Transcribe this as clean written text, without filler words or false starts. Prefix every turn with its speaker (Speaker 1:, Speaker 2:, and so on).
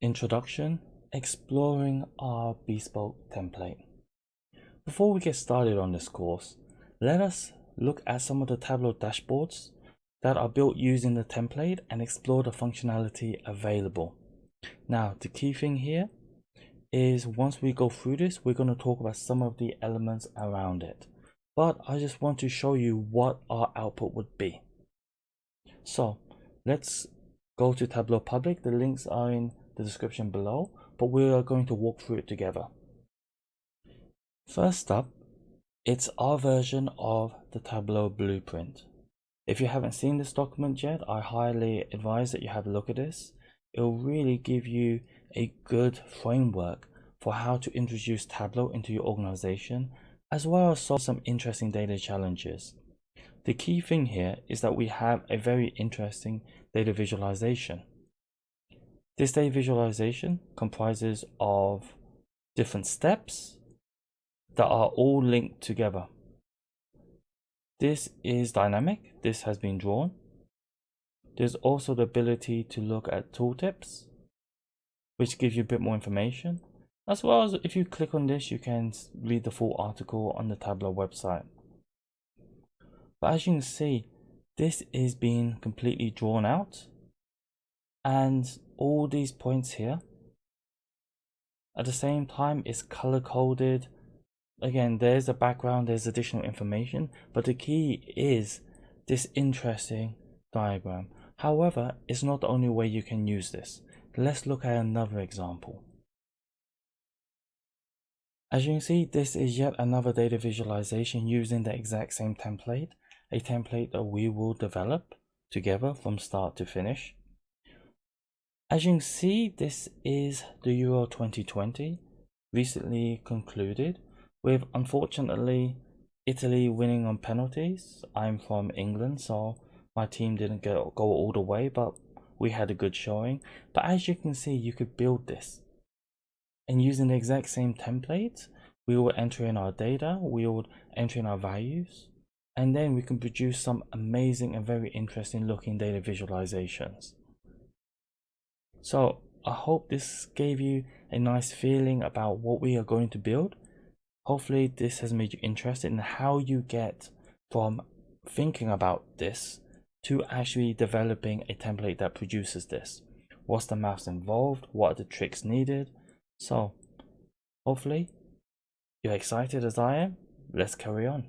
Speaker 1: introduction, exploring our Bespoke template. Before we get started on this course, let us look at some of the Tableau dashboards that are built using the template and explore the functionality available. Now, the key thing here is once we go through this, we're going to talk about some of the elements around it. But I just want to show you what our output would be. So let's go to Tableau Public. The links are in the description below, but we are going to walk through it together. First up, it's our version of the Tableau blueprint. If you haven't seen this document yet, I highly advise that you have a look at this. It will really give you a good framework for how to introduce Tableau into your organization, as well as solve some interesting data challenges. The key thing here is that we have a very interesting data visualization. This data visualization comprises of different steps that are all linked together. This is dynamic. This has been drawn. There's also the ability to look at tooltips, which gives you a bit more information, as well as if you click on this, you can read the full article on the Tableau website. But as you can see, this is being completely drawn out, and all these points here at the same time is color coded. Again, there's a background, there's additional information, but the key is this interesting diagram. However, it's not the only way you can use this. Let's look at another example. As you can see, this is yet another data visualization using the exact same template, a template that we will develop together from start to finish. As you can see, this is the Euro 2020, recently concluded, with unfortunately Italy winning on penalties. I'm from England, so my team didn't go all the way, but we had a good showing. But as you can see, you could build this. And using the exact same template, we will enter in our data, we will enter in our values, and then we can produce some amazing and very interesting looking data visualizations. So I hope this gave you a nice feeling about what we are going to build. Hopefully this has made you interested in how you get from thinking about this to actually developing a template that produces this. What's the maths involved? What are the tricks needed? So hopefully you're excited as I am. Let's carry on.